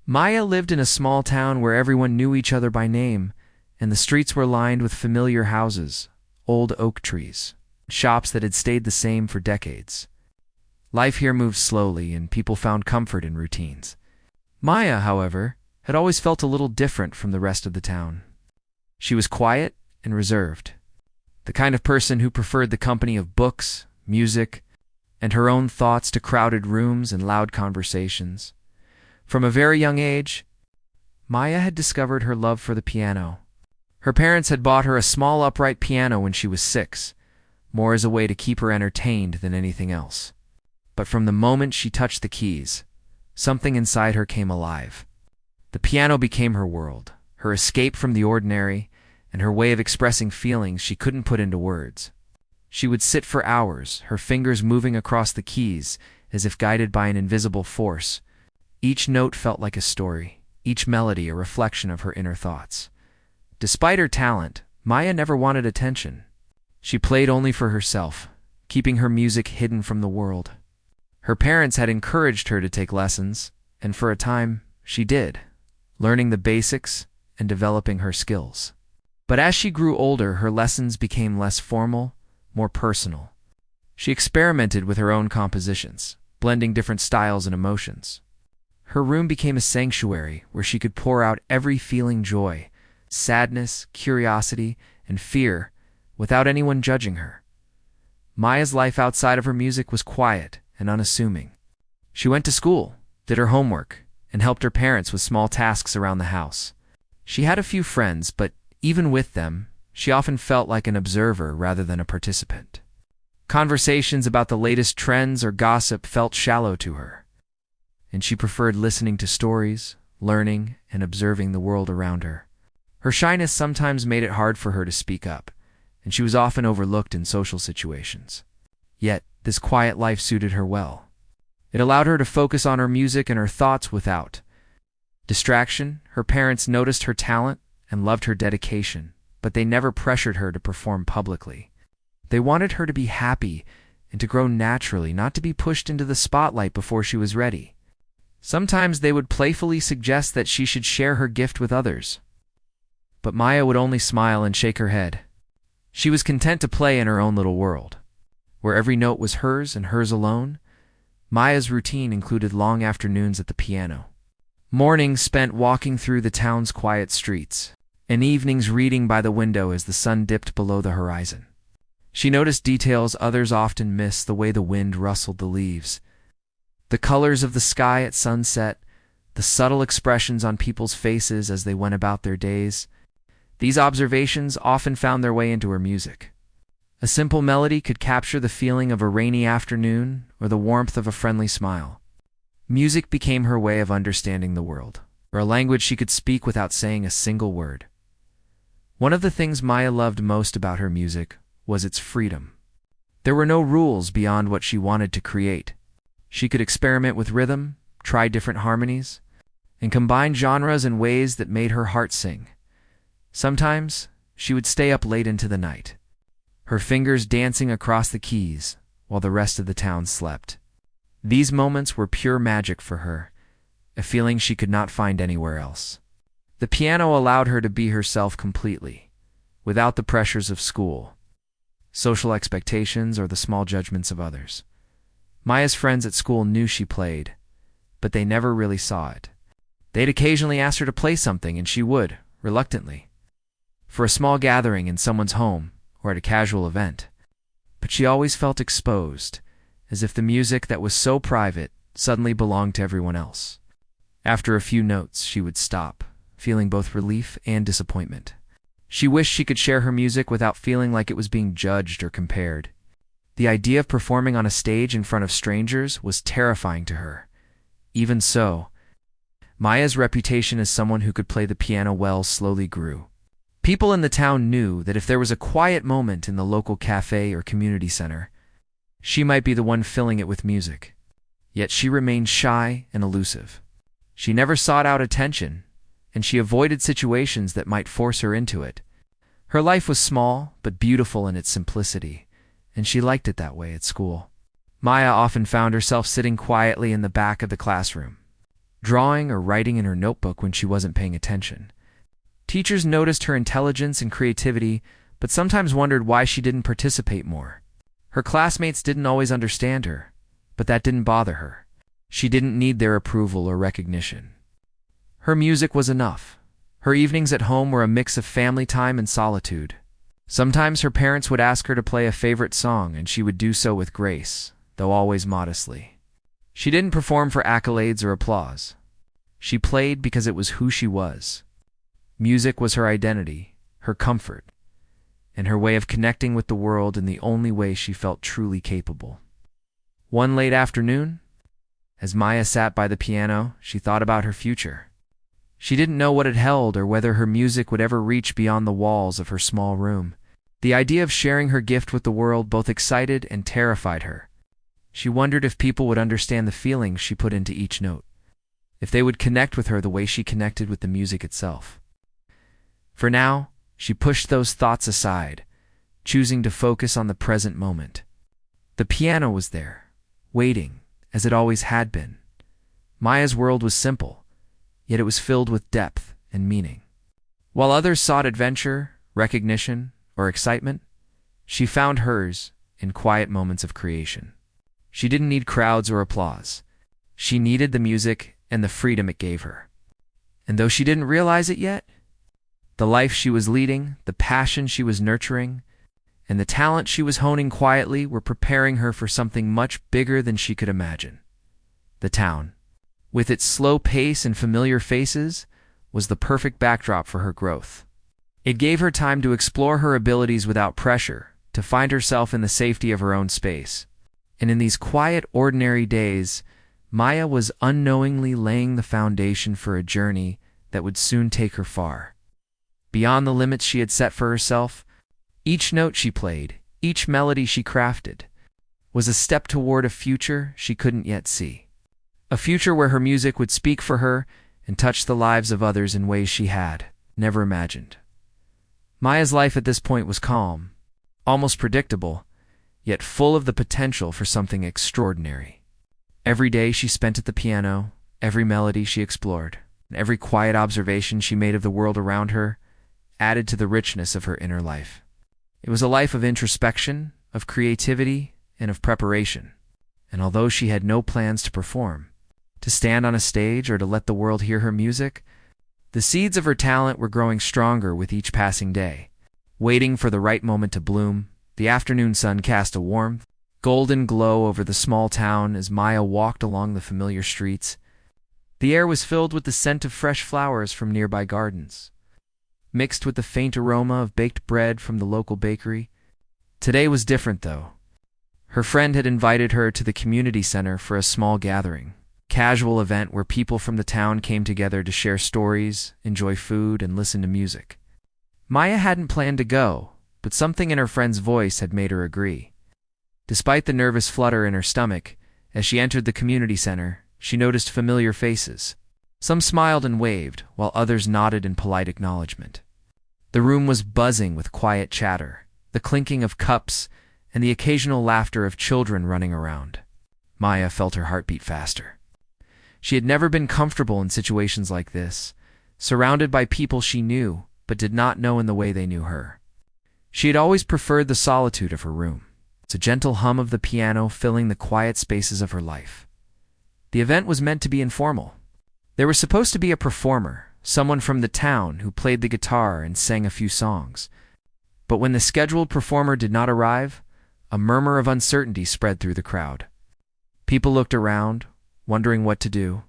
Maya lived in a small town where everyone knew each other by name, and the streets were lined with familiar houses, old oak trees, shops that had stayed the same for decades. Life here moved slowly, and people found comfort in routines. Maya, however, had always felt a little different from the rest of the town. She was quiet and reserved, the kind of person who preferred the company of books, music, and her own thoughts to crowded rooms and loud conversations. From a very young age, Maya had discovered her love for the piano. Her parents had bought her a small upright piano when she was 6, more as a way to keep her entertained than anything else. But from the moment she touched the keys, something inside her came alive. The piano became her world, her escape from the ordinary, and her way of expressing feelings she couldn't put into words. She would sit for hours, her fingers moving across the keys as if guided by an invisible force. Each note felt like a story, each melody a reflection of her inner thoughts. Despite her talent, Maya never wanted attention. She played only for herself, keeping her music hidden from the world. Her parents had encouraged her to take lessons, and for a time, she did, learning the basics and developing her skills. But as she grew older, her lessons became less formal, more personal. She experimented with her own compositions, blending different styles and emotions. Her room became a sanctuary where she could pour out every feeling: joy, sadness, curiosity, and fear, without anyone judging her. Maya's life outside of her music was quiet and unassuming. She went to school, did her homework, and helped her parents with small tasks around the house. She had a few friends, but even with them, she often felt like an observer rather than a participant. Conversations about the latest trends or gossip felt shallow to her, and she preferred listening to stories, learning, and observing the world around her. Her shyness sometimes made it hard for her to speak up, and she was often overlooked in social situations. Yet, this quiet life suited her well. It allowed her to focus on her music and her thoughts without distraction. Her parents noticed her talent and loved her dedication, but they never pressured her to perform publicly. They wanted her to be happy and to grow naturally, not to be pushed into the spotlight before she was ready. Sometimes they would playfully suggest that she should share her gift with others, but Maya would only smile and shake her head. She was content to play in her own little world, where every note was hers and hers alone. Maya's routine included long afternoons at the piano, mornings spent walking through the town's quiet streets, and evenings reading by the window as the sun dipped below the horizon. She noticed details others often miss: the way the wind rustled the leaves, the colors of the sky at sunset, the subtle expressions on people's faces as they went about their days. These observations often found their way into her music. A simple melody could capture the feeling of a rainy afternoon or the warmth of a friendly smile. Music became her way of understanding the world, or a language she could speak without saying a single word. One of the things Maya loved most about her music was its freedom. There were no rules beyond what she wanted to create. She could experiment with rhythm, try different harmonies, and combine genres in ways that made her heart sing. Sometimes, she would stay up late into the night, her fingers dancing across the keys while the rest of the town slept. These moments were pure magic for her, a feeling she could not find anywhere else. The piano allowed her to be herself completely, without the pressures of school, social expectations, or the small judgments of others. Maya's friends at school knew she played, but they never really saw it. They'd occasionally ask her to play something, and she would, reluctantly, for a small gathering in someone's home or at a casual event. But she always felt exposed, as if the music that was so private suddenly belonged to everyone else. After a few notes, she would stop, feeling both relief and disappointment. She wished she could share her music without feeling like it was being judged or compared. The idea of performing on a stage in front of strangers was terrifying to her. Even so, Maya's reputation as someone who could play the piano well slowly grew. People in the town knew that if there was a quiet moment in the local cafe or community center, she might be the one filling it with music. Yet she remained shy and elusive. She never sought out attention, and she avoided situations that might force her into it. Her life was small but beautiful in its simplicity, and she liked it that way at school. Maya often found herself sitting quietly in the back of the classroom, drawing or writing in her notebook when she wasn't paying attention. Teachers noticed her intelligence and creativity, but sometimes wondered why she didn't participate more. Her classmates didn't always understand her, but that didn't bother her. She didn't need their approval or recognition. Her music was enough. Her evenings at home were a mix of family time and solitude. Sometimes her parents would ask her to play a favorite song, and she would do so with grace, though always modestly. She didn't perform for accolades or applause. She played because it was who she was. Music was her identity, her comfort, and her way of connecting with the world in the only way she felt truly capable. One late afternoon, as Maya sat by the piano, she thought about her future. She didn't know what it held or whether her music would ever reach beyond the walls of her small room. The idea of sharing her gift with the world both excited and terrified her. She wondered if people would understand the feelings she put into each note, if they would connect with her the way she connected with the music itself. For now, she pushed those thoughts aside, choosing to focus on the present moment. The piano was there, waiting, as it always had been. Maya's world was simple, yet it was filled with depth and meaning. While others sought adventure, recognition, or excitement, she found hers in quiet moments of creation. She didn't need crowds or applause. She needed the music and the freedom it gave her. And though she didn't realize it yet, the life she was leading, the passion she was nurturing, and the talent she was honing quietly were preparing her for something much bigger than she could imagine. The town, with its slow pace and familiar faces, was the perfect backdrop for her growth. It gave her time to explore her abilities without pressure, to find herself in the safety of her own space. And in these quiet, ordinary days, Maya was unknowingly laying the foundation for a journey that would soon take her far. Beyond the limits she had set for herself, each note she played, each melody she crafted, was a step toward a future she couldn't yet see. A future where her music would speak for her and touch the lives of others in ways she had never imagined. Maya's life at this point was calm, almost predictable, yet full of the potential for something extraordinary. Every day she spent at the piano, every melody she explored, and every quiet observation she made of the world around her added to the richness of her inner life. It was a life of introspection, of creativity, and of preparation. And although she had no plans to perform, to stand on a stage, or to let the world hear her music, the seeds of her talent were growing stronger with each passing day. Waiting for the right moment to bloom, the afternoon sun cast a warm, golden glow over the small town as Maya walked along the familiar streets. The air was filled with the scent of fresh flowers from nearby gardens, mixed with the faint aroma of baked bread from the local bakery. Today was different, though. Her friend had invited her to the community center for a small gathering, casual event where people from the town came together to share stories, enjoy food, and listen to music. Maya hadn't planned to go, but something in her friend's voice had made her agree. Despite the nervous flutter in her stomach, as she entered the community center, she noticed familiar faces. Some smiled and waved, while others nodded in polite acknowledgement. The room was buzzing with quiet chatter, the clinking of cups, and the occasional laughter of children running around. Maya felt her heart beat faster. She had never been comfortable in situations like this, surrounded by people she knew, but did not know in the way they knew her. She had always preferred the solitude of her room, a gentle hum of the piano filling the quiet spaces of her life. The event was meant to be informal. There was supposed to be a performer, someone from the town who played the guitar and sang a few songs. But when the scheduled performer did not arrive, a murmur of uncertainty spread through the crowd. People looked around, wondering what to do.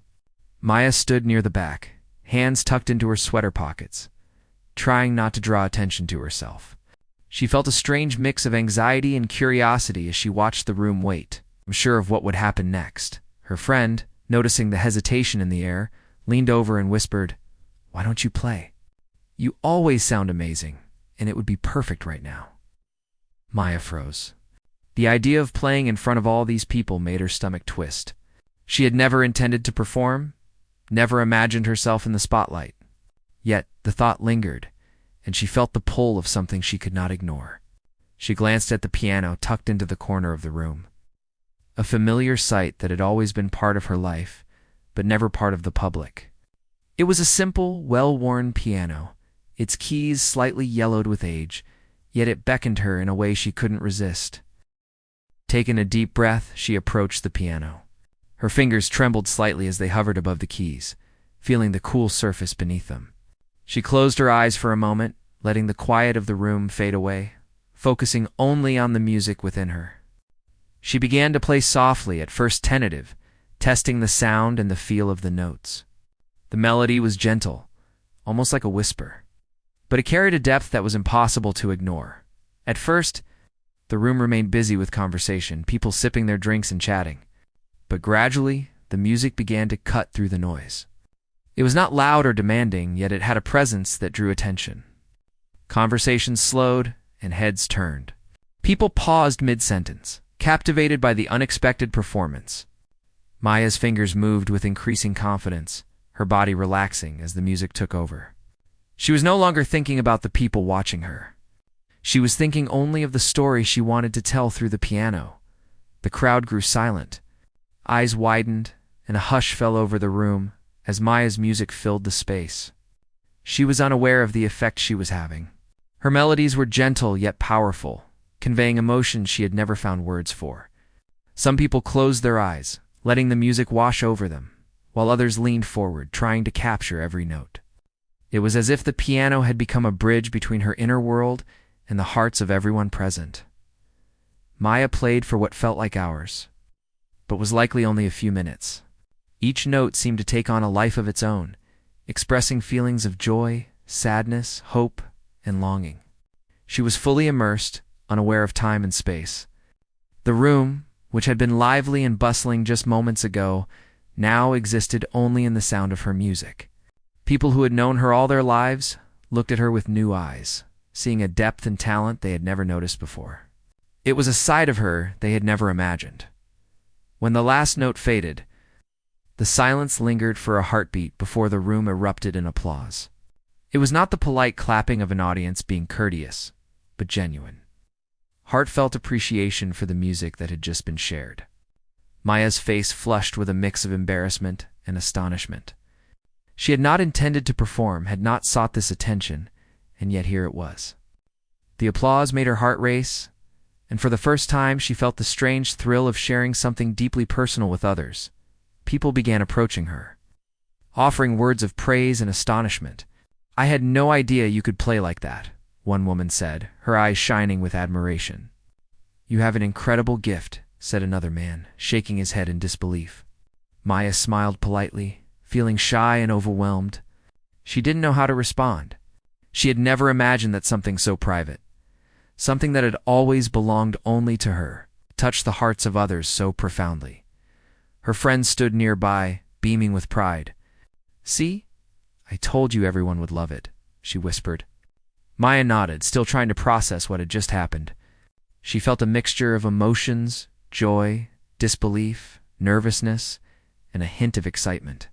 Maya stood near the back, hands tucked into her sweater pockets, trying not to draw attention to herself. She felt a strange mix of anxiety and curiosity as she watched the room wait, unsure of what would happen next. Her friend, noticing the hesitation in the air, leaned over and whispered, "Why don't you play? You always sound amazing, and it would be perfect right now." Maya froze. The idea of playing in front of all these people made her stomach twist. She had never intended to perform, never imagined herself in the spotlight. Yet the thought lingered, and she felt the pull of something she could not ignore. She glanced at the piano tucked into the corner of the room. A familiar sight that had always been part of her life, but never part of the public. It was a simple, well-worn piano, its keys slightly yellowed with age, yet it beckoned her in a way she couldn't resist. Taking a deep breath, she approached the piano. Her fingers trembled slightly as they hovered above the keys, feeling the cool surface beneath them. She closed her eyes for a moment, letting the quiet of the room fade away, focusing only on the music within her. She began to play softly, at first tentative, testing the sound and the feel of the notes. The melody was gentle, almost like a whisper, but it carried a depth that was impossible to ignore. At first, the room remained busy with conversation, people sipping their drinks and chatting. But gradually, the music began to cut through the noise. It was not loud or demanding, yet it had a presence that drew attention. Conversations slowed, and heads turned. People paused mid-sentence, captivated by the unexpected performance. Maya's fingers moved with increasing confidence, her body relaxing as the music took over. She was no longer thinking about the people watching her. She was thinking only of the story she wanted to tell through the piano. The crowd grew silent. Eyes widened, and a hush fell over the room as Maya's music filled the space. She was unaware of the effect she was having. Her melodies were gentle yet powerful, conveying emotions she had never found words for. Some people closed their eyes, letting the music wash over them, while others leaned forward, trying to capture every note. It was as if the piano had become a bridge between her inner world and the hearts of everyone present. Maya played for what felt like hours, but was likely only a few minutes. Each note seemed to take on a life of its own, expressing feelings of joy, sadness, hope, and longing. She was fully immersed, unaware of time and space. The room, which had been lively and bustling just moments ago, now existed only in the sound of her music. People who had known her all their lives looked at her with new eyes, seeing a depth and talent they had never noticed before. It was a side of her they had never imagined. When the last note faded, the silence lingered for a heartbeat before the room erupted in applause. It was not the polite clapping of an audience being courteous, but genuine. Heartfelt appreciation for the music that had just been shared. Maya's face flushed with a mix of embarrassment and astonishment. She had not intended to perform, had not sought this attention, and yet here it was. The applause made her heart race, and for the first time she felt the strange thrill of sharing something deeply personal with others. People began approaching her, offering words of praise and astonishment. "I had no idea you could play like that," one woman said, her eyes shining with admiration. "You have an incredible gift," said another man, shaking his head in disbelief. Maya smiled politely, feeling shy and overwhelmed. She didn't know how to respond. She had never imagined that something so private, something that had always belonged only to her, touched the hearts of others so profoundly. Her friends stood nearby, beaming with pride. "See? I told you everyone would love it," she whispered. Maya nodded, still trying to process what had just happened. She felt a mixture of emotions, joy, disbelief, nervousness, and a hint of excitement.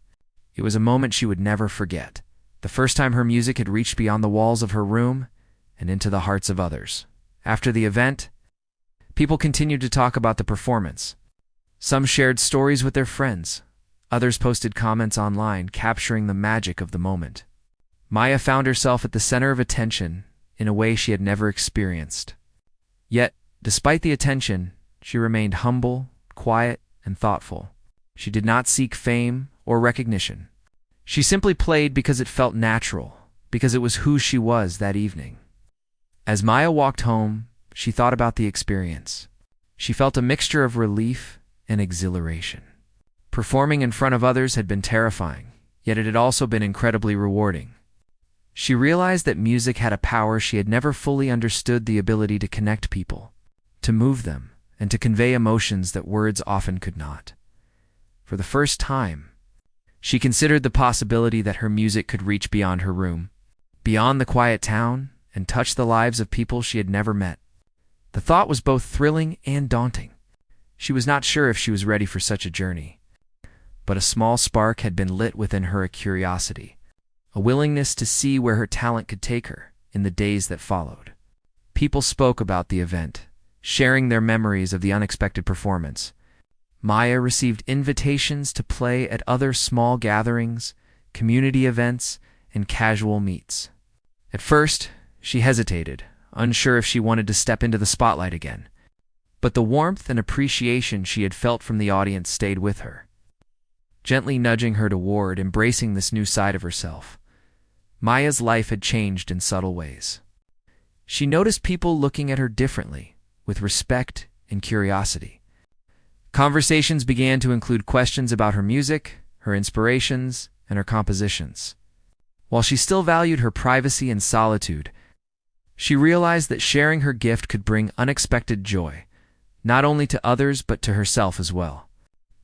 It was a moment she would never forget. The first time her music had reached beyond the walls of her room and into the hearts of others. After the event, people continued to talk about the performance. Some shared stories with their friends. Others posted comments online, capturing the magic of the moment. Maya found herself at the center of attention in a way she had never experienced. Yet, despite the attention, she remained humble, quiet, and thoughtful. She did not seek fame or recognition. She simply played because it felt natural, because it was who she was that evening. As Maya walked home, she thought about the experience. She felt a mixture of relief and exhilaration. Performing in front of others had been terrifying, yet it had also been incredibly rewarding. She realized that music had a power she had never fully understood, the ability to connect people, to move them, and to convey emotions that words often could not. For the first time, she considered the possibility that her music could reach beyond her room, beyond the quiet town, and touch the lives of people she had never met. The thought was both thrilling and daunting. She was not sure if she was ready for such a journey. But a small spark had been lit within her, a curiosity, a willingness to see where her talent could take her in the days that followed. People spoke about the event, sharing their memories of the unexpected performance. Maya received invitations to play at other small gatherings, community events, and casual meets. At first, she hesitated, unsure if she wanted to step into the spotlight again. But the warmth and appreciation she had felt from the audience stayed with her, gently nudging her toward embracing this new side of herself. Maya's life had changed in subtle ways. She noticed people looking at her differently, with respect and curiosity. Conversations began to include questions about her music, her inspirations, and her compositions. While she still valued her privacy and solitude, she realized that sharing her gift could bring unexpected joy, not only to others but to herself as well.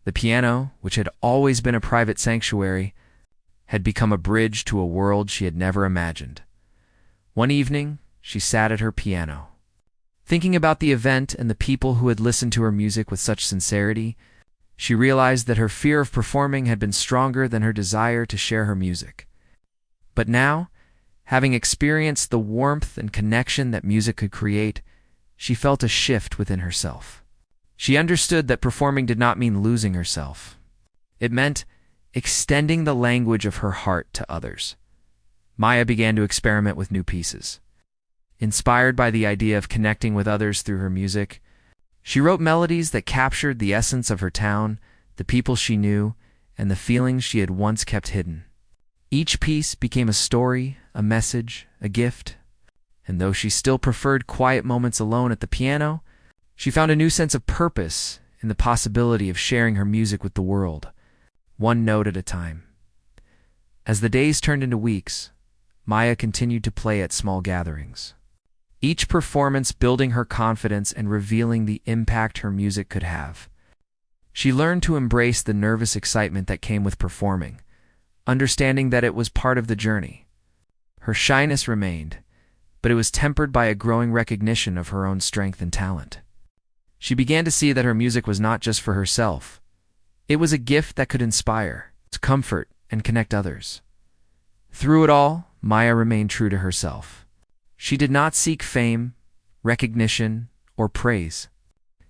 The piano, which had always been a private sanctuary, had become a bridge to a world she had never imagined. One evening, she sat at her piano. Thinking about the event and the people who had listened to her music with such sincerity, she realized that her fear of performing had been stronger than her desire to share her music. But now, having experienced the warmth and connection that music could create, she felt a shift within herself. She understood that performing did not mean losing herself. It meant extending the language of her heart to others. Maya began to experiment with new pieces. Inspired by the idea of connecting with others through her music, she wrote melodies that captured the essence of her town, the people she knew, and the feelings she had once kept hidden. Each piece became a story, a message, a gift, and though she still preferred quiet moments alone at the piano, she found a new sense of purpose in the possibility of sharing her music with the world, one note at a time. As the days turned into weeks, Maya continued to play at small gatherings, each performance building her confidence and revealing the impact her music could have. She learned to embrace the nervous excitement that came with performing, understanding that it was part of the journey. Her shyness remained, but it was tempered by a growing recognition of her own strength and talent. She began to see that her music was not just for herself. It was a gift that could inspire, comfort, and connect others. Through it all, Maya remained true to herself. She did not seek fame, recognition, or praise.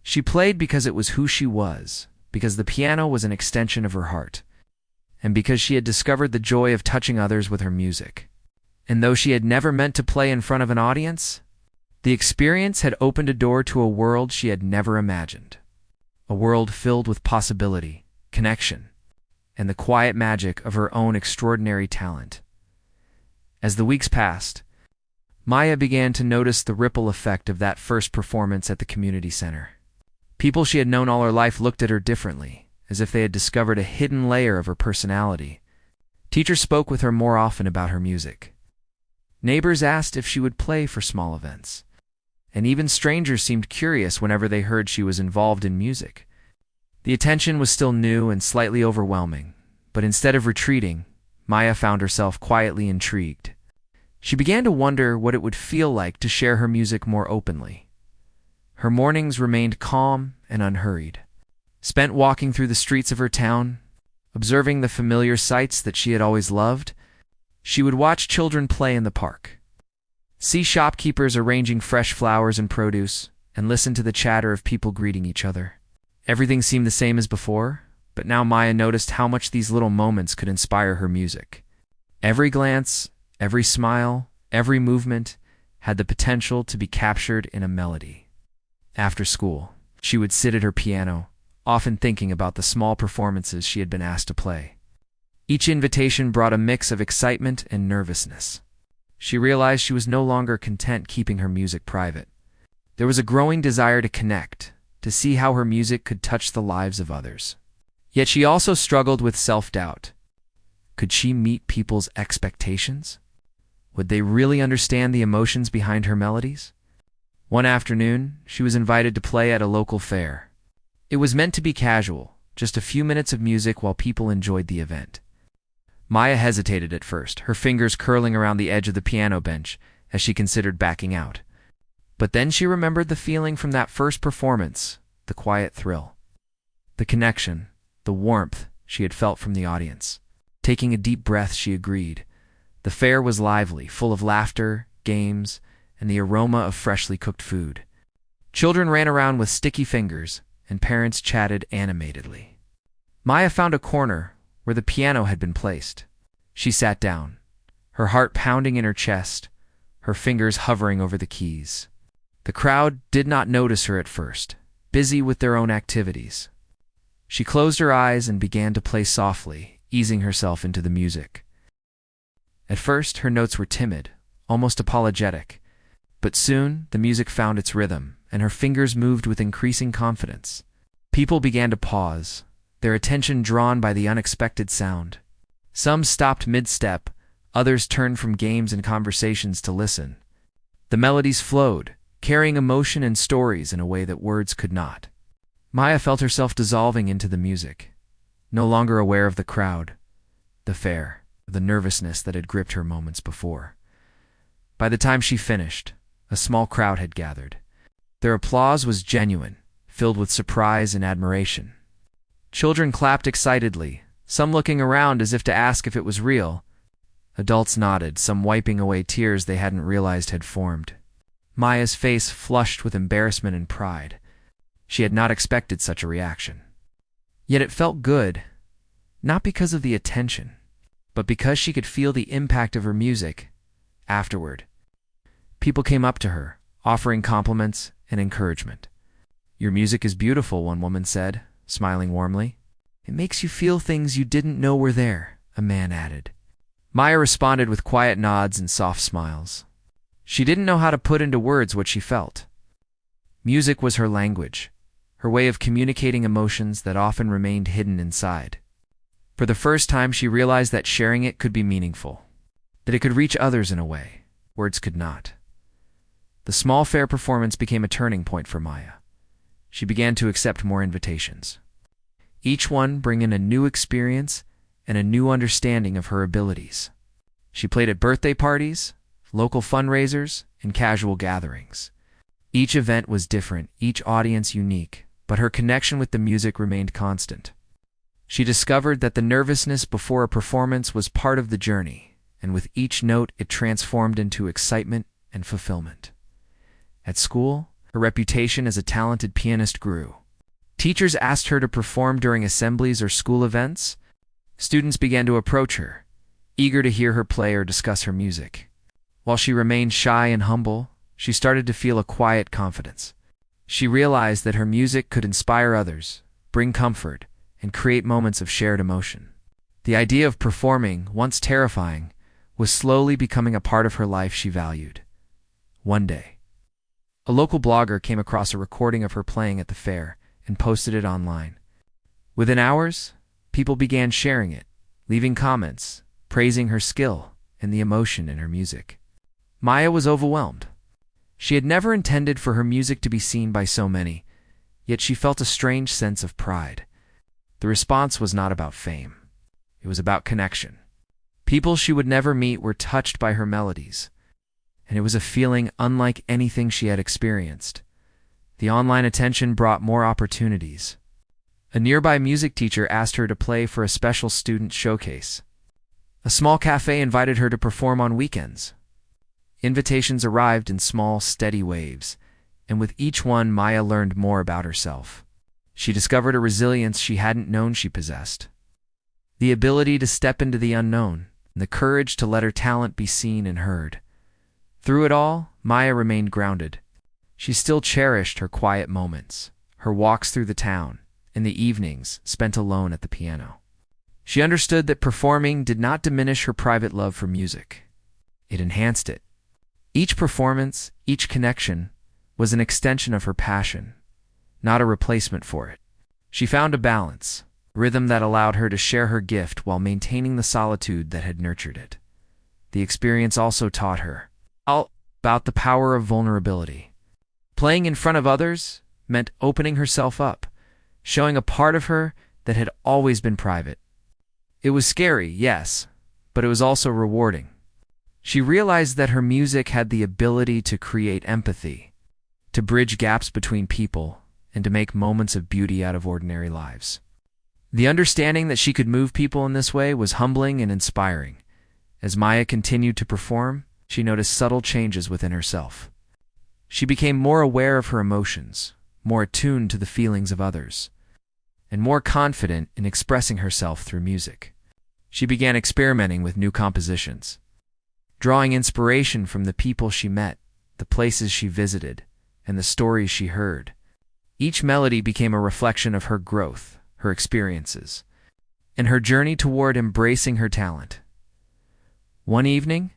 She played because it was who she was, because the piano was an extension of her heart, and because she had discovered the joy of touching others with her music. And though she had never meant to play in front of an audience, the experience had opened a door to a world she had never imagined. A world filled with possibility, connection, and the quiet magic of her own extraordinary talent. As the weeks passed, Maya began to notice the ripple effect of that first performance at the community center. People she had known all her life looked at her differently, as if they had discovered a hidden layer of her personality. Teachers spoke with her more often about her music. Neighbors asked if she would play for small events, and even strangers seemed curious whenever they heard she was involved in music. The attention was still new and slightly overwhelming, but instead of retreating, Maya found herself quietly intrigued. She began to wonder what it would feel like to share her music more openly. Her mornings remained calm and unhurried, spent walking through the streets of her town, observing the familiar sights that she had always loved. She would watch children play in the park, see shopkeepers arranging fresh flowers and produce, and listen to the chatter of people greeting each other. Everything seemed the same as before, but now Maya noticed how much these little moments could inspire her music. Every glance, every smile, every movement had the potential to be captured in a melody. After school, she would sit at her piano, often thinking about the small performances she had been asked to play. Each invitation brought a mix of excitement and nervousness. She realized she was no longer content keeping her music private. There was a growing desire to connect, to see how her music could touch the lives of others. Yet she also struggled with self-doubt. Could she meet people's expectations? Would they really understand the emotions behind her melodies? One afternoon, she was invited to play at a local fair. It was meant to be casual, just a few minutes of music while people enjoyed the event. Maya hesitated at first, her fingers curling around the edge of the piano bench as she considered backing out. But then she remembered the feeling from that first performance, the quiet thrill, the connection, the warmth she had felt from the audience. Taking a deep breath, she agreed. The fair was lively, full of laughter, games, and the aroma of freshly cooked food. Children ran around with sticky fingers, and parents chatted animatedly. Maya found a corner where the piano had been placed. She sat down, her heart pounding in her chest, her fingers hovering over the keys. The crowd did not notice her at first, busy with their own activities. She closed her eyes and began to play softly, easing herself into the music. At first, her notes were timid, almost apologetic, but soon the music found its rhythm, and her fingers moved with increasing confidence. People began to pause, their attention drawn by the unexpected sound. Some stopped mid-step, others turned from games and conversations to listen. The melodies flowed, carrying emotion and stories in a way that words could not. Maya felt herself dissolving into the music, no longer aware of the crowd, the fair, the nervousness that had gripped her moments before. By the time she finished, a small crowd had gathered. Their applause was genuine, filled with surprise and admiration. Children clapped excitedly, some looking around as if to ask if it was real. Adults nodded, some wiping away tears they hadn't realized had formed. Maya's face flushed with embarrassment and pride. She had not expected such a reaction. Yet it felt good, not because of the attention, but because she could feel the impact of her music. Afterward, people came up to her, offering compliments and encouragement. "Your music is beautiful," one woman said, smiling warmly. "It makes you feel things you didn't know were there," a man added. Maya responded with quiet nods and soft smiles. She didn't know how to put into words what she felt. Music was her language, her way of communicating emotions that often remained hidden inside. For the first time, she realized that sharing it could be meaningful, that it could reach others in a way words could not. The small fair performance became a turning point for Maya. She began to accept more invitations, each one bringing a new experience and a new understanding of her abilities. She played at birthday parties, local fundraisers, and casual gatherings. Each event was different, each audience unique, but her connection with the music remained constant. She discovered that the nervousness before a performance was part of the journey, and with each note it transformed into excitement and fulfillment. At school, her reputation as a talented pianist grew. Teachers asked her to perform during assemblies or school events. Students began to approach her, eager to hear her play or discuss her music. While she remained shy and humble, she started to feel a quiet confidence. She realized that her music could inspire others, bring comfort, and create moments of shared emotion. The idea of performing, once terrifying, was slowly becoming a part of her life she valued. One day, a local blogger came across a recording of her playing at the fair and posted it online. Within hours, people began sharing it, leaving comments, praising her skill and the emotion in her music. Maya was overwhelmed. She had never intended for her music to be seen by so many, yet she felt a strange sense of pride. The response was not about fame. It was about connection. People she would never meet were touched by her melodies, and it was a feeling unlike anything she had experienced. The online attention brought more opportunities. A nearby music teacher asked her to play for a special student showcase. A small cafe invited her to perform on weekends. Invitations arrived in small, steady waves, and with each one, Maya learned more about herself. She discovered a resilience she hadn't known she possessed. The ability to step into the unknown, and the courage to let her talent be seen and heard. Through it all, Maya remained grounded. She still cherished her quiet moments, her walks through the town, and the evenings spent alone at the piano. She understood that performing did not diminish her private love for music. It enhanced it. Each performance, each connection, was an extension of her passion, not a replacement for it. She found a balance, rhythm that allowed her to share her gift while maintaining the solitude that had nurtured it. The experience also taught her all about the power of vulnerability. Playing in front of others meant opening herself up, showing a part of her that had always been private. It was scary, yes, but it was also rewarding. She realized that her music had the ability to create empathy, to bridge gaps between people, and to make moments of beauty out of ordinary lives. The understanding that she could move people in this way was humbling and inspiring. As Maya continued to perform, she noticed subtle changes within herself. She became more aware of her emotions, more attuned to the feelings of others, and more confident in expressing herself through music. She began experimenting with new compositions, drawing inspiration from the people she met, the places she visited, and the stories she heard. Each melody became a reflection of her growth, her experiences, and her journey toward embracing her talent. One evening,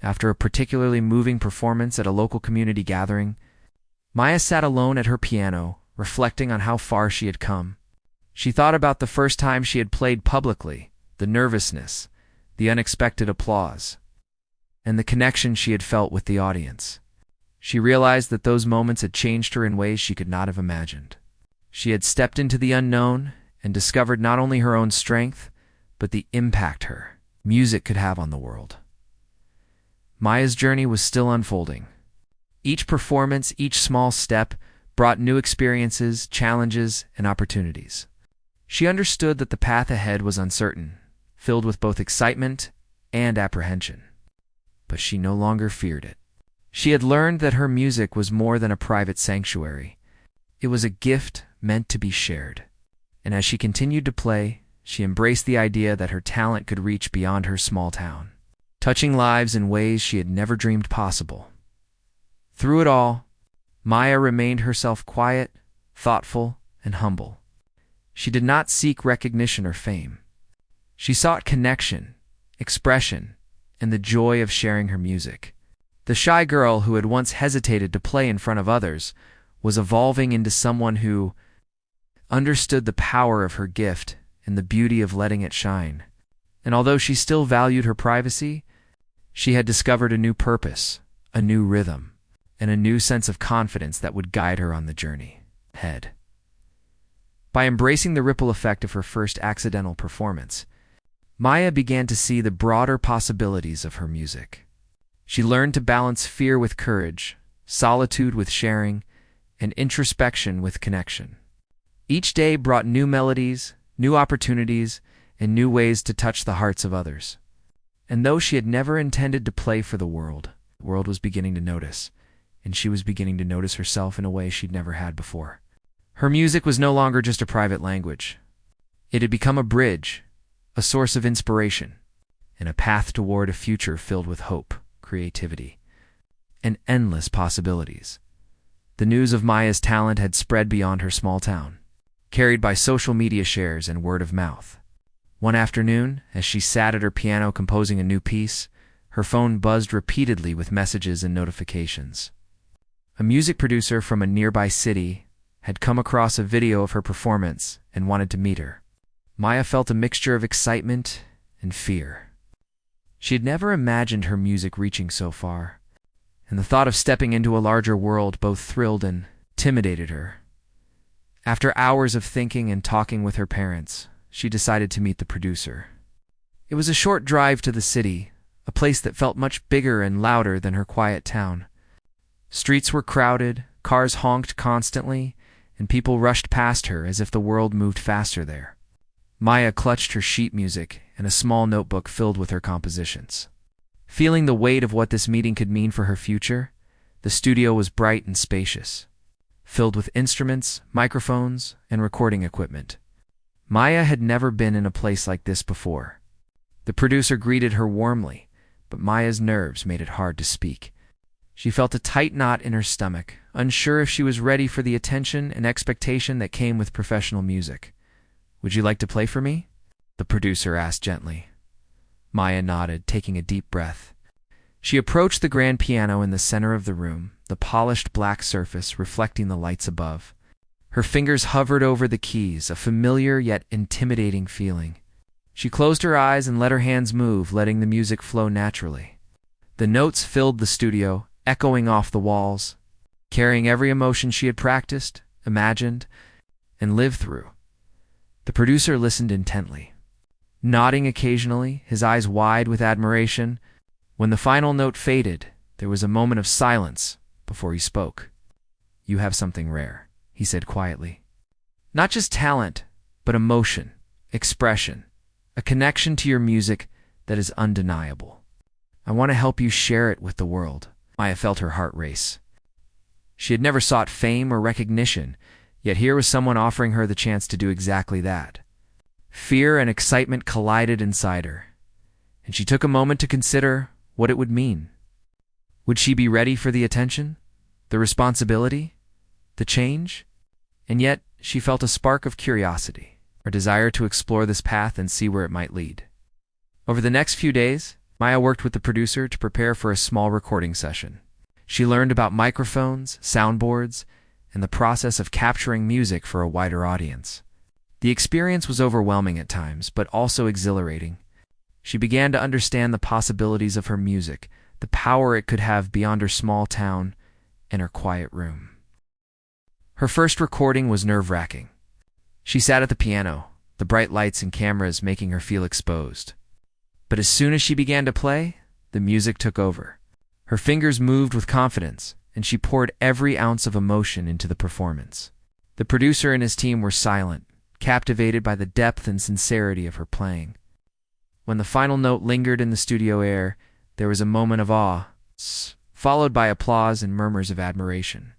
after a particularly moving performance at a local community gathering, Maya sat alone at her piano, reflecting on how far she had come. She thought about the first time she had played publicly, the nervousness, the unexpected applause, and the connection she had felt with the audience. She realized that those moments had changed her in ways she could not have imagined. She had stepped into the unknown and discovered not only her own strength, but the impact her music could have on the world. Maya's journey was still unfolding. Each performance, each small step, brought new experiences, challenges, and opportunities. She understood that the path ahead was uncertain, filled with both excitement and apprehension. But she no longer feared it. She had learned that her music was more than a private sanctuary. It was a gift meant to be shared. And as she continued to play, she embraced the idea that her talent could reach beyond her small town, touching lives in ways she had never dreamed possible. Through it all, Maya remained herself quiet, thoughtful, and humble. She did not seek recognition or fame. She sought connection, expression, and the joy of sharing her music. The shy girl who had once hesitated to play in front of others was evolving into someone who understood the power of her gift and the beauty of letting it shine. And although she still valued her privacy, she had discovered a new purpose, a new rhythm, and a new sense of confidence that would guide her on the journey ahead. By embracing the ripple effect of her first accidental performance, Maya began to see the broader possibilities of her music. She learned to balance fear with courage, solitude with sharing, and introspection with connection. Each day brought new melodies, new opportunities, and new ways to touch the hearts of others. And though she had never intended to play for the world was beginning to notice, and she was beginning to notice herself in a way she'd never had before. Her music was no longer just a private language. It had become a bridge, a source of inspiration, and a path toward a future filled with hope, creativity, and endless possibilities. The news of Maya's talent had spread beyond her small town, carried by social media shares and word of mouth. One afternoon, as she sat at her piano composing a new piece, her phone buzzed repeatedly with messages and notifications. A music producer from a nearby city had come across a video of her performance and wanted to meet her. Maya felt a mixture of excitement and fear. She had never imagined her music reaching so far, and the thought of stepping into a larger world both thrilled and intimidated her. After hours of thinking and talking with her parents, she decided to meet the producer. It was a short drive to the city, a place that felt much bigger and louder than her quiet town. Streets were crowded, cars honked constantly, and people rushed past her as if the world moved faster there. Maya clutched her sheet music and a small notebook filled with her compositions. Feeling the weight of what this meeting could mean for her future, the studio was bright and spacious, filled with instruments, microphones, and recording equipment. Maya had never been in a place like this before. The producer greeted her warmly, but Maya's nerves made it hard to speak. She felt a tight knot in her stomach, unsure if she was ready for the attention and expectation that came with professional music. "Would you like to play for me?" the producer asked gently. Maya nodded, taking a deep breath. She approached the grand piano in the center of the room, the polished black surface reflecting the lights above. Her fingers hovered over the keys, a familiar yet intimidating feeling. She closed her eyes and let her hands move, letting the music flow naturally. The notes filled the studio, echoing off the walls, carrying every emotion she had practiced, imagined, and lived through. The producer listened intently, nodding occasionally, his eyes wide with admiration. When the final note faded, there was a moment of silence before he spoke. "You have something rare," he said quietly. "Not just talent, but emotion, expression, a connection to your music that is undeniable. I want to help you share it with the world." Maya felt her heart race. She had never sought fame or recognition, yet here was someone offering her the chance to do exactly that. Fear and excitement collided inside her, and she took a moment to consider what it would mean. Would she be ready for the attention, the responsibility, the change? And yet, she felt a spark of curiosity, a desire to explore this path and see where it might lead. Over the next few days, Maya worked with the producer to prepare for a small recording session. She learned about microphones, soundboards, and the process of capturing music for a wider audience. The experience was overwhelming at times, but also exhilarating. She began to understand the possibilities of her music, the power it could have beyond her small town and her quiet room. Her first recording was nerve-wracking. She sat at the piano, the bright lights and cameras making her feel exposed. But as soon as she began to play, the music took over. Her fingers moved with confidence, and she poured every ounce of emotion into the performance. The producer and his team were silent, captivated by the depth and sincerity of her playing. When the final note lingered in the studio air, there was a moment of awe, followed by applause and murmurs of admiration.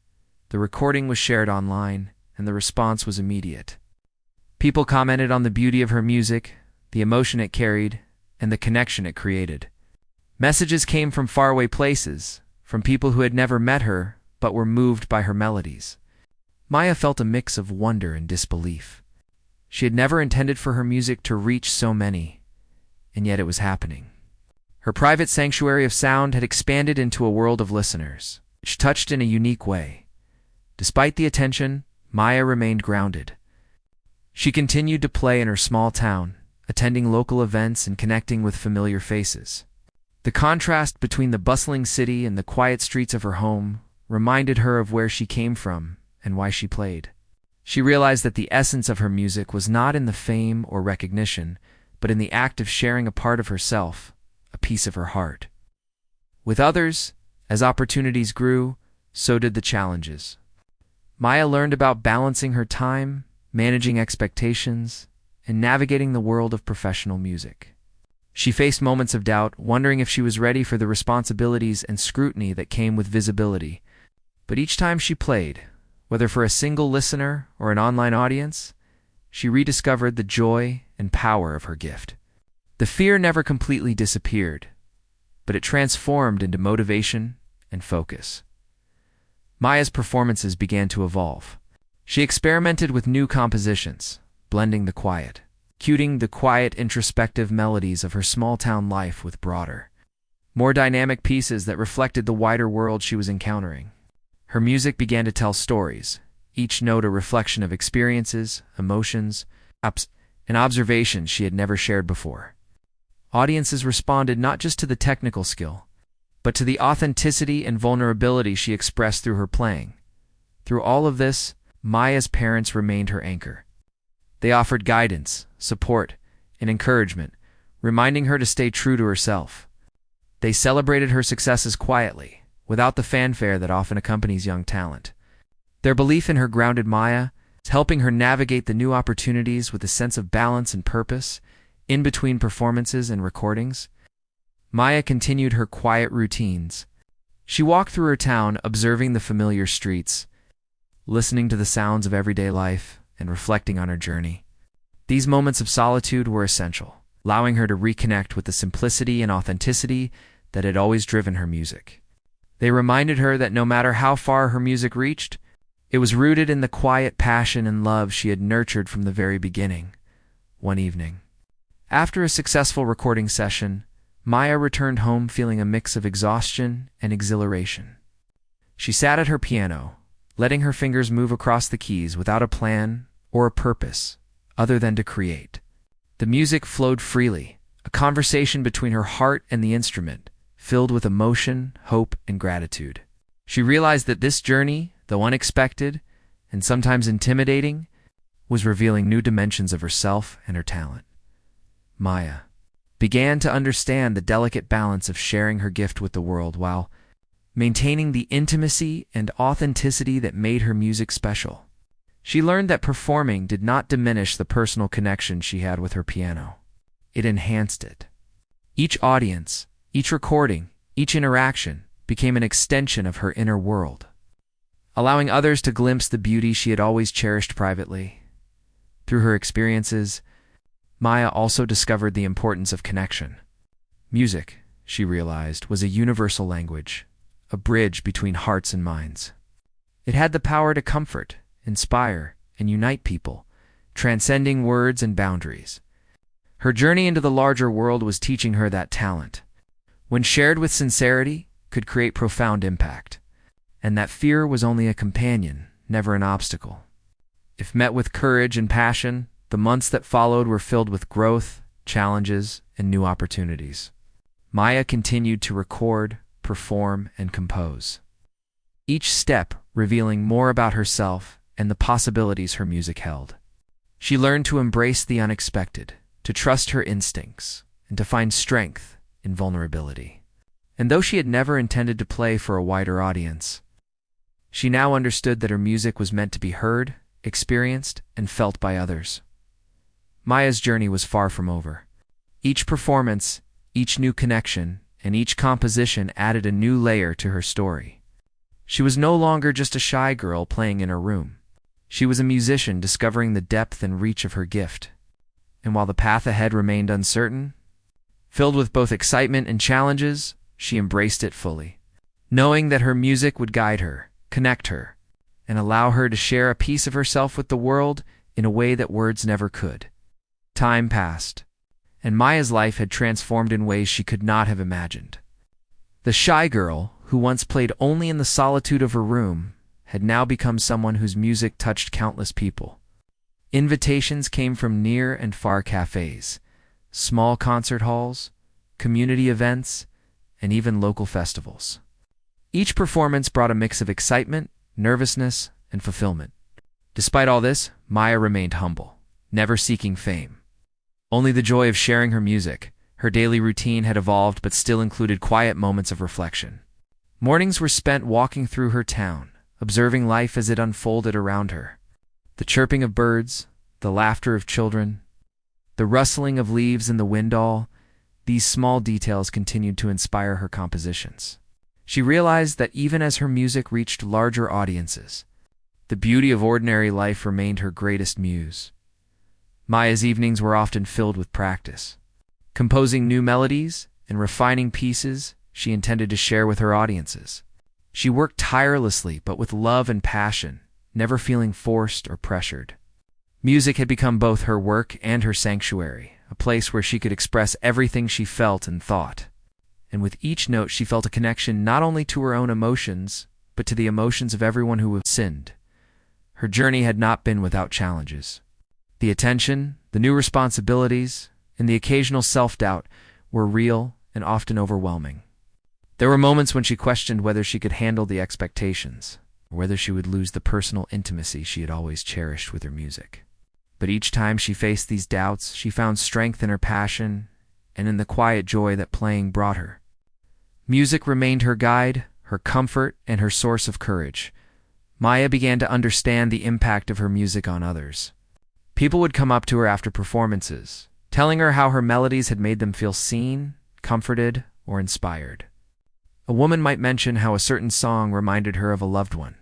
The recording was shared online, and the response was immediate. People commented on the beauty of her music, the emotion it carried, and the connection it created. Messages came from faraway places, from people who had never met her but were moved by her melodies. Maya felt a mix of wonder and disbelief. She had never intended for her music to reach so many, and yet it was happening. Her private sanctuary of sound had expanded into a world of listeners, which touched in a unique way. Despite the attention, Maya remained grounded. She continued to play in her small town, attending local events and connecting with familiar faces. The contrast between the bustling city and the quiet streets of her home reminded her of where she came from and why she played. She realized that the essence of her music was not in the fame or recognition, but in the act of sharing a part of herself, a piece of her heart. With others, as opportunities grew, so did the challenges. Maya learned about balancing her time, managing expectations, and navigating the world of professional music. She faced moments of doubt, wondering if she was ready for the responsibilities and scrutiny that came with visibility. But each time she played, whether for a single listener or an online audience, she rediscovered the joy and power of her gift. The fear never completely disappeared, but it transformed into motivation and focus. Maya's performances began to evolve. She experimented with new compositions, blending the quiet, introspective melodies of her small-town life with broader, more dynamic pieces that reflected the wider world she was encountering. Her music began to tell stories, each note a reflection of experiences, emotions, and observations she had never shared before. Audiences responded not just to the technical skill, but to the authenticity and vulnerability she expressed through her playing. Through all of this, Maya's parents remained her anchor. They offered guidance, support, and encouragement, reminding her to stay true to herself. They celebrated her successes quietly, without the fanfare that often accompanies young talent. Their belief in her grounded Maya, helping her navigate the new opportunities with a sense of balance and purpose, in between performances and recordings. Maya continued her quiet routines. She walked through her town, observing the familiar streets, listening to the sounds of everyday life, and reflecting on her journey. These moments of solitude were essential, allowing her to reconnect with the simplicity and authenticity that had always driven her music. They reminded her that no matter how far her music reached, it was rooted in the quiet passion and love she had nurtured from the very beginning. One evening, after a successful recording session, Maya returned home feeling a mix of exhaustion and exhilaration. She sat at her piano, letting her fingers move across the keys without a plan or a purpose other than to create. The music flowed freely, a conversation between her heart and the instrument, filled with emotion, hope, and gratitude. She realized that this journey, though unexpected and sometimes intimidating, was revealing new dimensions of herself and her talent. Maya began to understand the delicate balance of sharing her gift with the world while maintaining the intimacy and authenticity that made her music special. She learned that performing did not diminish the personal connection she had with her piano. It enhanced it. Each audience, each recording, each interaction became an extension of her inner world, allowing others to glimpse the beauty she had always cherished privately. Through her experiences, Maya also discovered the importance of connection. Music, she realized, was a universal language, a bridge between hearts and minds. It had the power to comfort, inspire, and unite people, transcending words and boundaries. Her journey into the larger world was teaching her that talent, when shared with sincerity, could create profound impact, and that fear was only a companion, never an obstacle. If met with courage and passion, the months that followed were filled with growth, challenges, and new opportunities. Maya continued to record, perform, and compose, each step revealing more about herself and the possibilities her music held. She learned to embrace the unexpected, to trust her instincts, and to find strength in vulnerability. And though she had never intended to play for a wider audience, she now understood that her music was meant to be heard, experienced, and felt by others. Maya's journey was far from over. Each performance, each new connection, and each composition added a new layer to her story. She was no longer just a shy girl playing in her room. She was a musician discovering the depth and reach of her gift. And while the path ahead remained uncertain, filled with both excitement and challenges, she embraced it fully, knowing that her music would guide her, connect her, and allow her to share a piece of herself with the world in a way that words never could. Time passed, and Maya's life had transformed in ways she could not have imagined. The shy girl, who once played only in the solitude of her room, had now become someone whose music touched countless people. Invitations came from near and far cafes, small concert halls, community events, and even local festivals. Each performance brought a mix of excitement, nervousness, and fulfillment. Despite all this, Maya remained humble, never seeking fame. Only the joy of sharing her music. Her daily routine had evolved but still included quiet moments of reflection. Mornings were spent walking through her town, observing life as it unfolded around her. The chirping of birds, the laughter of children, the rustling of leaves in the wind, these small details continued to inspire her compositions. She realized that even as her music reached larger audiences, the beauty of ordinary life remained her greatest muse. Maya's evenings were often filled with practice, composing new melodies and refining pieces she intended to share with her audiences. She worked tirelessly but with love and passion, never feeling forced or pressured. Music had become both her work and her sanctuary, a place where she could express everything she felt and thought. And with each note she felt a connection not only to her own emotions, but to the emotions of everyone who had listened. Her journey had not been without challenges. The attention, the new responsibilities, and the occasional self-doubt were real and often overwhelming. There were moments when she questioned whether she could handle the expectations, or whether she would lose the personal intimacy she had always cherished with her music. But each time she faced these doubts, she found strength in her passion and in the quiet joy that playing brought her. Music remained her guide, her comfort, and her source of courage. Maya began to understand the impact of her music on others. People would come up to her after performances, telling her how her melodies had made them feel seen, comforted, or inspired. A woman might mention how a certain song reminded her of a loved one.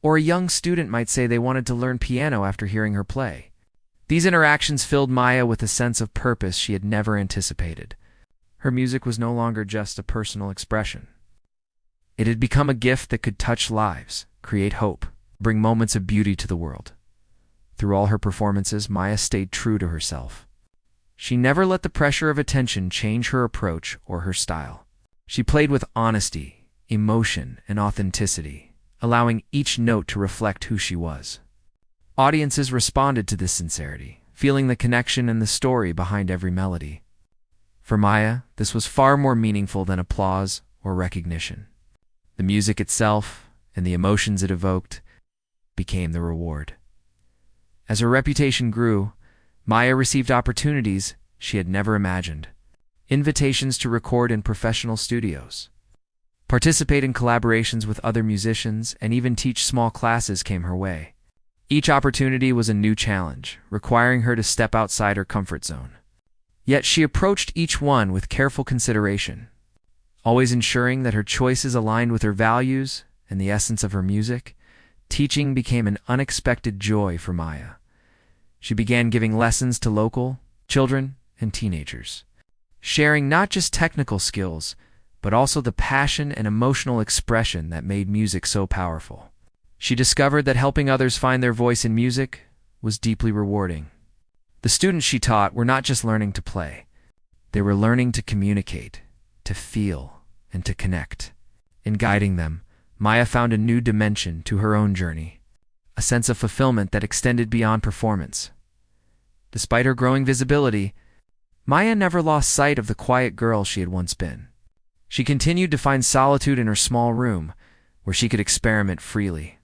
Or a young student might say they wanted to learn piano after hearing her play. These interactions filled Maya with a sense of purpose she had never anticipated. Her music was no longer just a personal expression. It had become a gift that could touch lives, create hope, bring moments of beauty to the world. Through all her performances, Maya stayed true to herself. She never let the pressure of attention change her approach or her style. She played with honesty, emotion, and authenticity, allowing each note to reflect who she was. Audiences responded to this sincerity, feeling the connection and the story behind every melody. For Maya, this was far more meaningful than applause or recognition. The music itself, and the emotions it evoked, became the reward. As her reputation grew, Maya received opportunities she had never imagined. Invitations to record in professional studios, participate in collaborations with other musicians, and even teach small classes came her way. Each opportunity was a new challenge, requiring her to step outside her comfort zone. Yet she approached each one with careful consideration, always ensuring that her choices aligned with her values and the essence of her music. Teaching became an unexpected joy for Maya. She began giving lessons to local children and teenagers, sharing not just technical skills, but also the passion and emotional expression that made music so powerful. She discovered that helping others find their voice in music was deeply rewarding. The students she taught were not just learning to play. They were learning to communicate, to feel, and to connect. In guiding them, Maya found a new dimension to her own journey, a sense of fulfillment that extended beyond performance. Despite her growing visibility, Maya never lost sight of the quiet girl she had once been. She continued to find solitude in her small room, where she could experiment freely,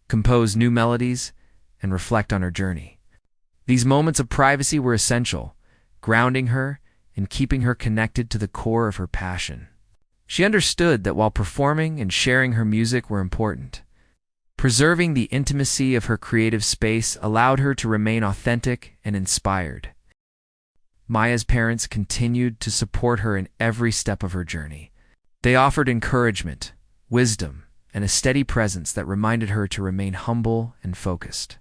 compose new melodies, and reflect on her journey. These moments of privacy were essential, grounding her and keeping her connected to the core of her passion. She understood that while performing and sharing her music were important, preserving the intimacy of her creative space allowed her to remain authentic and inspired. Maya's parents continued to support her in every step of her journey. They offered encouragement, wisdom, and a steady presence that reminded her to remain humble and focused.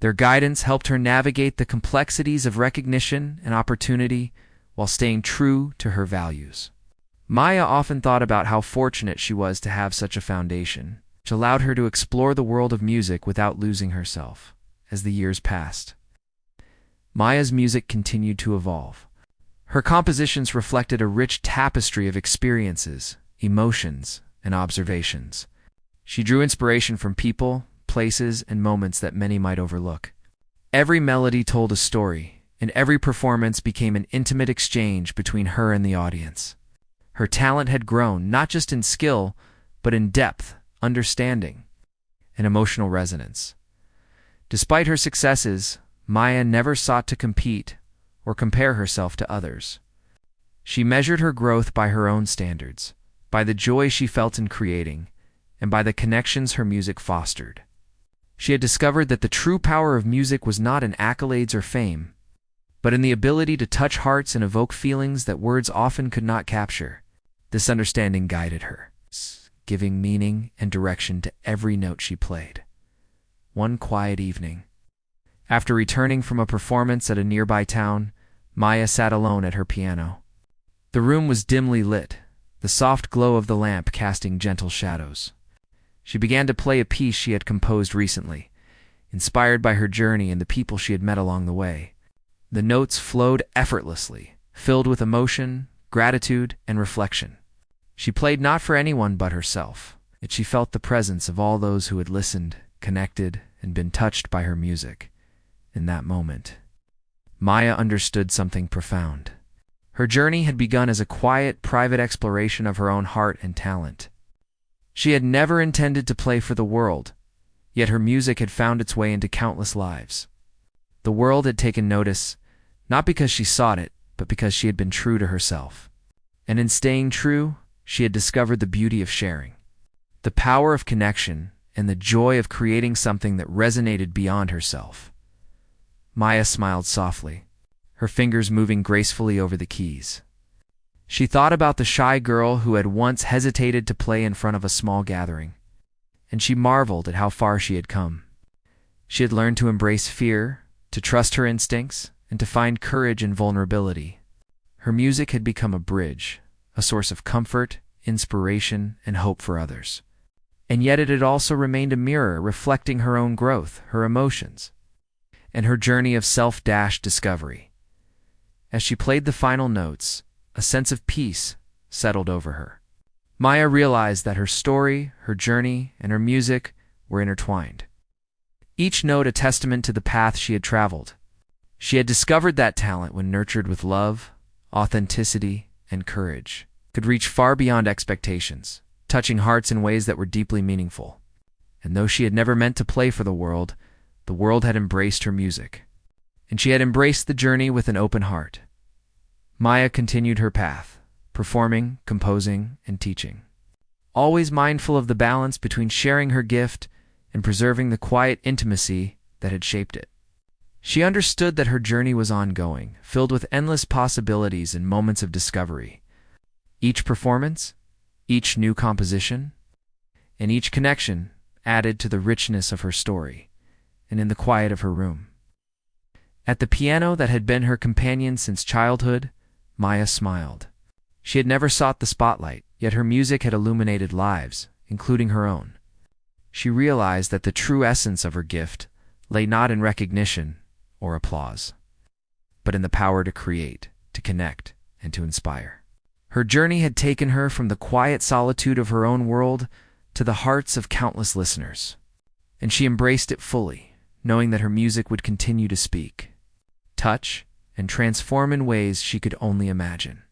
Their guidance helped her navigate the complexities of recognition and opportunity while staying true to her values. Maya often thought about how fortunate she was to have such a foundation, which allowed her to explore the world of music without losing herself. As the years passed, Maya's music continued to evolve. Her compositions reflected a rich tapestry of experiences, emotions, and observations. She drew inspiration from people, places, and moments that many might overlook. Every melody told a story, and every performance became an intimate exchange between her and the audience. Her talent had grown not just in skill, but in depth, understanding, and emotional resonance. Despite her successes, Maya never sought to compete or compare herself to others. She measured her growth by her own standards, by the joy she felt in creating, and by the connections her music fostered. She had discovered that the true power of music was not in accolades or fame, but in the ability to touch hearts and evoke feelings that words often could not capture. This understanding guided her, giving meaning and direction to every note she played. One quiet evening, after returning from a performance at a nearby town, Maya sat alone at her piano. The room was dimly lit, the soft glow of the lamp casting gentle shadows. She began to play a piece she had composed recently, inspired by her journey and the people she had met along the way. The notes flowed effortlessly, filled with emotion, gratitude, and reflection. She played not for anyone but herself, yet she felt the presence of all those who had listened, connected, and been touched by her music. In that moment, Maya understood something profound. Her journey had begun as a quiet, private exploration of her own heart and talent. She had never intended to play for the world, yet her music had found its way into countless lives. The world had taken notice, not because she sought it, but because she had been true to herself. And in staying true, she had discovered the beauty of sharing, the power of connection, and the joy of creating something that resonated beyond herself. Maya smiled softly, her fingers moving gracefully over the keys. She thought about the shy girl who had once hesitated to play in front of a small gathering, and she marveled at how far she had come. She had learned to embrace fear, to trust her instincts, and to find courage in vulnerability. Her music had become a bridge, a source of comfort, inspiration, and hope for others. And yet it had also remained a mirror reflecting her own growth, her emotions, and her journey of self-discovery. As she played the final notes, a sense of peace settled over her. Maya realized that her story, her journey, and her music were intertwined, each note a testament to the path she had traveled. She had discovered that talent, when nurtured with love, authenticity, and courage, could reach far beyond expectations, touching hearts in ways that were deeply meaningful. And though she had never meant to play for the world had embraced her music, and she had embraced the journey with an open heart. Maya continued her path, performing, composing, and teaching, always mindful of the balance between sharing her gift and preserving the quiet intimacy that had shaped it. She understood that her journey was ongoing, filled with endless possibilities and moments of discovery. Each performance, each new composition, and each connection added to the richness of her story, and in the quiet of her room. At the piano that had been her companion since childhood, Maya smiled. She had never sought the spotlight, yet her music had illuminated lives, including her own. She realized that the true essence of her gift lay not in recognition or applause, but in the power to create, to connect, and to inspire. Her journey had taken her from the quiet solitude of her own world to the hearts of countless listeners, and she embraced it fully, knowing that her music would continue to speak, touch, and transform in ways she could only imagine.